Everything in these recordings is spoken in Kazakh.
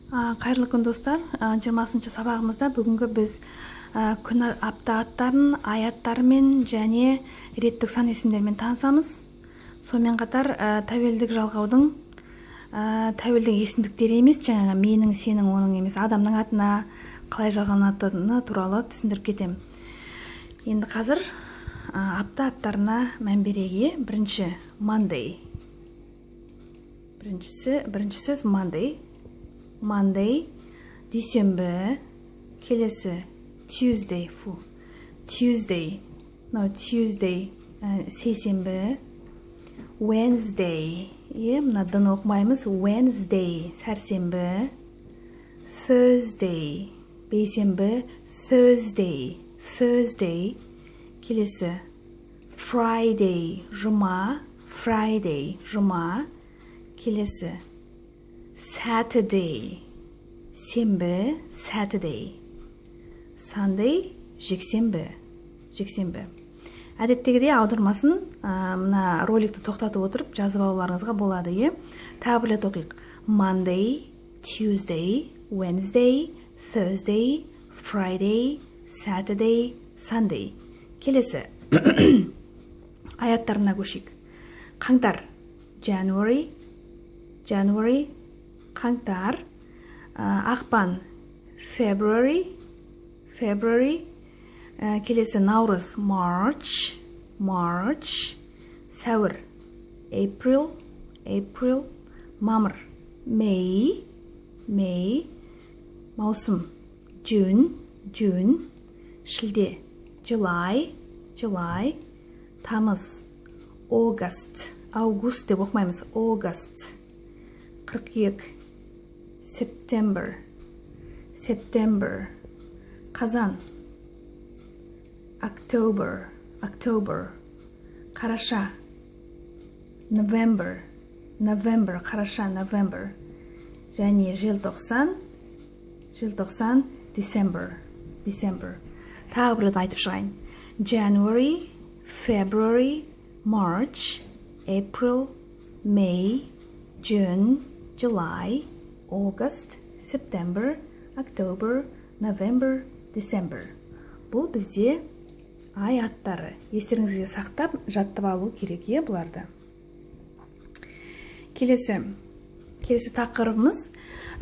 Қайырлы күн достар. 20-шы сабағымызда бүгінгі біз күн апта аттарын, ай аттарымен және реттік сан есімдермен танысамыз. Сонымен қатар тәуелдік жалғаудың тәуелдік есімдіктері емес, жаңағы менің, сенің, оның емес, адамның атына қалай жалғанатыны туралы түсіндіріп кетемін. Енді қазір апта аттарына мән берейік. Бірінші Monday. Бірінші сөз Monday. Monday, дүйсенбі, келесі Tuesday, Tuesday, сейсенбі, Wednesday, мынадан оқымаймыз, Wednesday, сәрсенбі, Thursday, бейсенбі, Thursday, келесі Friday, жұма, келесі Saturday, сенбі, Saturday. Sunday, жексенбі. Әдеттегідей аудармасын мына роликті тоқтатып отырып жазып алуларыңызға болады. Тағы бір рет оқиық. Monday, Tuesday, Wednesday, Thursday, Friday, Saturday, Sunday. Келесі аяттарына көшейік. Қаңтар, January, қаңтар. Ақпан, February, келесі наурыз, March, сәуір, April, мамыр, May, маусым, June, шілде, July, тамыз, August, август деп оқымаймыз, August, қыркүйек, September, қазан, October, қараша, November, қараша, November, және желтоқсан, December. Тағы бір рет айтып шығайын. January, February, March, April, May, June, July, August, September, October, November, December. Бұл бізде ай аттары. Естеріңізге сақтап, жаттап алу керек бұларды. Келесі тақырыбымыз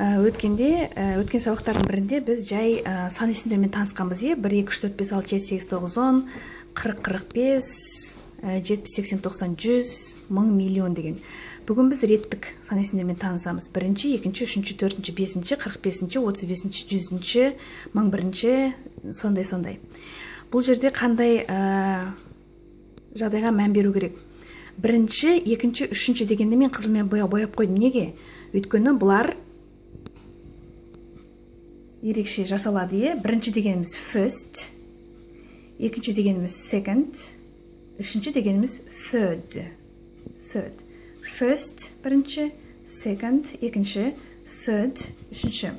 өткен сабақтардың бірінде біз жай сан есімдермен танысқанбыз. 1, 2, 3, 4, 5, 6, 7, 8, 9, 10, 40, 45, 70, 80, 90, 100, 1000, миллион деген. Бүгін біз реттік сан есімдермен танысамыз. 1, 2, 3, 4, 5, 45, 35, 100, 1001, сондай. Бұл жерде қандай жағдайға мән беру керек? 1, 2, 3 дегенде мен қызылмен бояп қойдым. Неге? Өйткені бұлар ерекше жасалады. 1 дегеніміз first, 2 дегеніміз second, 3 дегеніміз third. First, 1, second, 2, third, 3.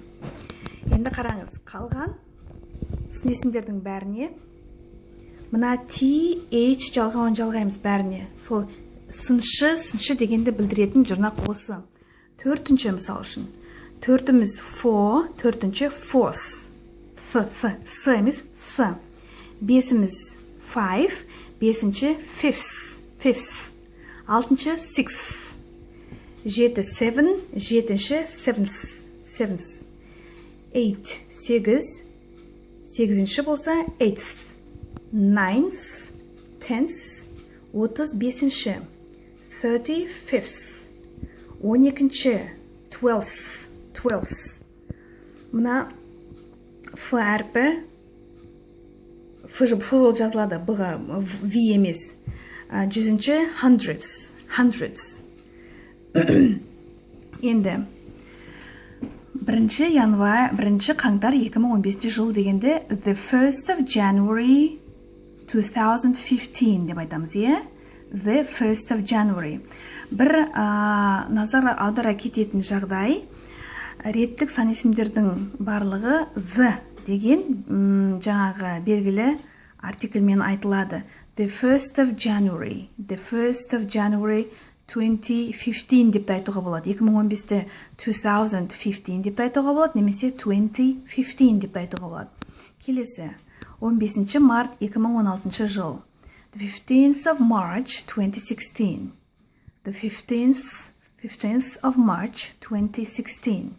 Енді қараңыз, қалған сын есімдердің бәріне мына TH жалғаймыз бәріне. Сол сыншы дегенді білдіретін жұрнақ осы. 4-ші мысал үшін. 4-іміз for, 4-ші fourth. С емес с. 5-іміз 5, 5-ші fifth. 6-ші sixth. 7, 7, 7-ші seventh. 8, 8, 8-ші болса eighth. 9th, 10th, 35-ші, 35th, 12-ші, 12th. Мұна Ф әрпі, Ф болып жазылады, бұға V емес. 100-ші, hundreds. Енді 1 қаңтар 2015 жыл дегенде the 1st of January 2015 деп айтамыз, The 1st of January. Бір назар аудара кететін жағдай, реттік сан есімдердің барлығы the деген жаңағы белгілі артикльмен айтылады. The 1st of January 2015 деп те айтуға болады. 2015-те 2015 деп те айтуға болады, немесе 2015 деп те айтуға болады. Келесі, 15 март 2016 жыл. The 15th of March 2016. The 15th of March 2016.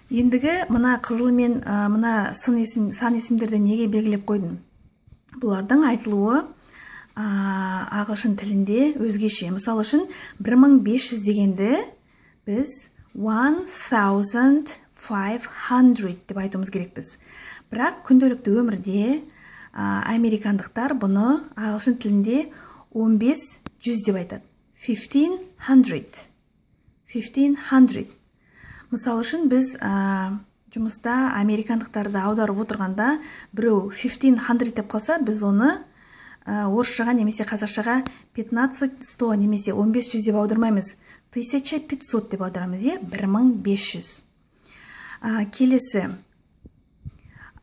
Ендігі мына қызылмен мына сан есімдерді неге белгілеп қойдым? Бұлардың айтылуы ағылшын тілінде өзгеше. Мысалы үшін 1500 дегенді біз 1500 деп айтуымыз керекпіз. Бірақ күнделікті өмірде американдықтар бұны ағылшын тілінде 1500 деп айтады. 1500. Мысалы үшін біз жұмыста американдықтарды аударып отырғанда біреу 1500 деп қалса, біз оны орысшаға немесе қазақшаға 1500 немесе 1500 деп аудармаймыз. 1500 деп аударамыз, 1500. Келесі,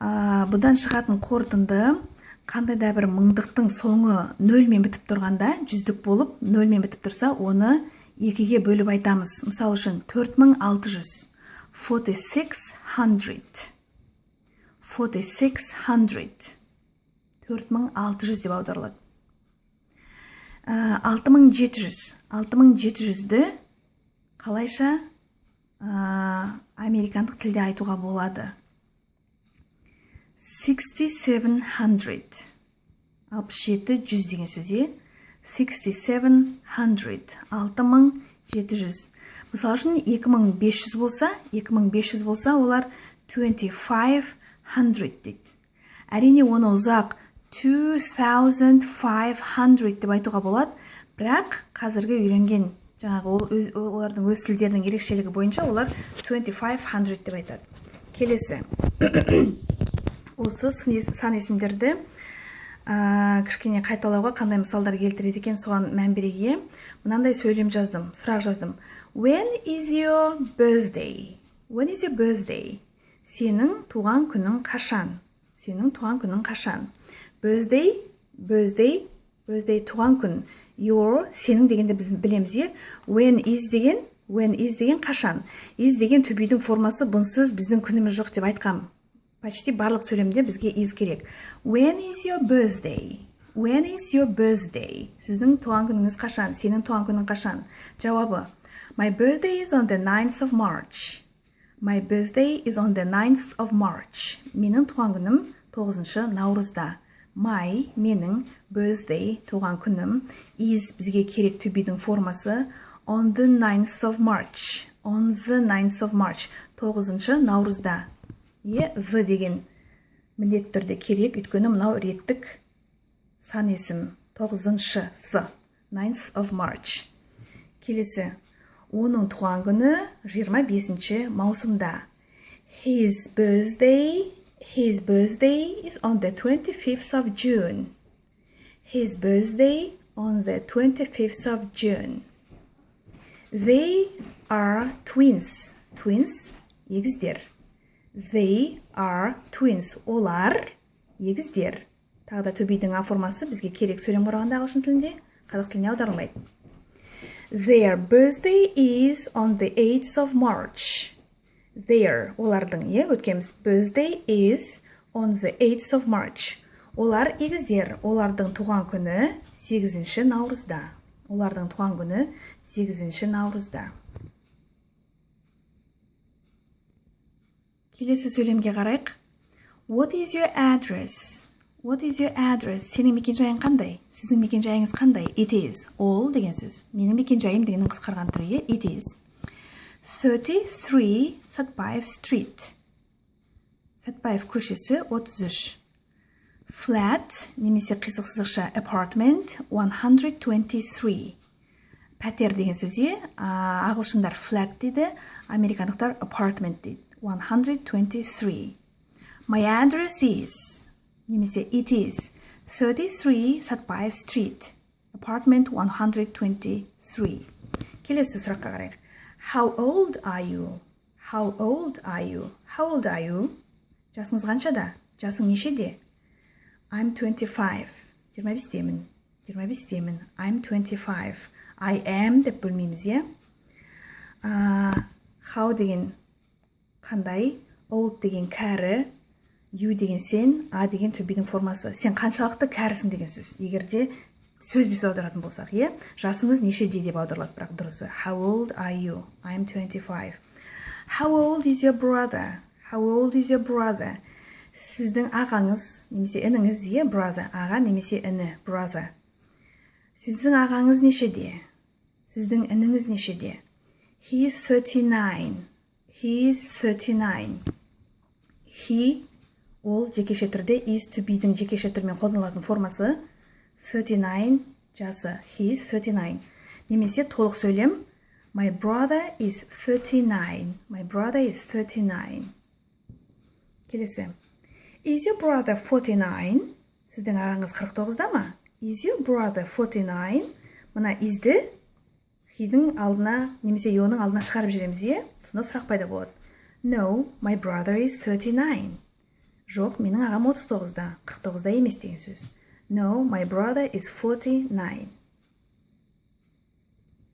бұдан шығатын қорытынды қандай да бір мыңдықтың соңы нөлмен бітіп тұрғанда, жүздік болып нөлмен бітіп тұрса, оны екіге бөліп айтамыз. Мысалы үшін 4600. 4600 деп аударылады. 6700-ді қалайша американдық тілде айтуға болады? 6700. 6700 деген сөз, 6700. Мысалы үшін 2500 болса, олар 2500 дейді. Әрине оны ұзақ 2500 деп айтуға болады, бірақ қазіргі үйренген олардың өз тілдерінің ерекшелігі бойынша олар 2500 деп айтады. Келесі, осы сан есімдерді кішкене қайталауға қандай мысалдар келтіреді екен, соған мән береге мынандай сөйлем жаздым, сұрақ жаздым. When is your birthday? When is your birthday? Сенің туған күнің қашан? Birthday, туған күн. Your, сенің дегенде біз білеміз, when is деген қашан. Is деген to be'дің формасы, бұнсыз біздің күніміз жоқ деп айтқам. Почти барлық сөйлемде бізге is керек. When is your birthday? Сіздің туған күніңіз қашан? Сенің туған күнің қашан? Жауабы, my birthday is on the 9th of March. Менің туған күнім 9 наурызда. My, менің, birthday, туған күнім, is бізге керек to be'дің формасы, on the 9th of March. 9 наурызда. Z деген міндетті түрде керек, өйткені мынау реттік сан есім 9-шы Z, 9th of March. Келесі, оның туған күні 25 маусымда. His birthday is on the 25th of June. They are twins. Егіздер. They are twins. Олар егіздер. Тағы да to be'дің формасы бізге керек сөйлем құрағанда ағылшын тілінде, қазақ тіліне аударылмайды. Their birthday is on the 8th of March. Their, олардың, өткеніміз, birthday is on the 8th of March. Олар егіздер, олардың туған күні 8 наурызда. Келесі сөйлемге қарайық. What is your address? Сенің мекенжайың қандай? Сіздің мекенжайыңыз қандай? It is. Ол деген сөз. Менің мекенжайым дегеннің қысқарған түрі, it is. 33 Сатпаев Street. Сатпаев көшесі 33. Flat, немесе қисық сызықша apartment 123. Пәтер деген сөз, ағылшындар flat дейді, американдықтар apartment дейді. 123. My address is, немесе it is, 33 Сатпаев Street, apartment 123. Келесі сұраққа қарайық. How old are you? Жасыңыз қаншада? Жасың нешеде? I'm 25. 25-демін. I'm 25. I am деп бөлмейміз, е? How деген қандай, old деген кәрі, you деген сен, a деген to be-дің формасы. Сен қаншалықты кәрісің деген сөз. Егерде сөзбіз аударатын болсақ, е? Жасыңыз нешеде деп аударылады, бірақ дұрысы. How old are you? I'm 25. How old is your brother? How old is your brother? Сіздің ағаңыз, немесе ініңіз, е? Brother. Аға немесе іні, brother. Сіздің ағаңыз нешеде? Сіздің ініңіз нешеде? He is 39. He is 39. He, ол жекеше түрде is to be-дің жекеше түрмен қолданылатын формасы 39 жасы. He is 39. Немесе толық сөйлем. My brother is 39. My brother is 39. Келесі. Is your brother 49? Сіздің ағаңыз 49-да ма? Is your brother 49? Мына isді he-дің алдына, немесе you-ның алдына шығарып жібереміз, е? Сонда сұрақ пайда болады. No, my brother is 39. Жоқ, менің ағам 39-да, 49-да емес деген сөз. No, my brother is 49.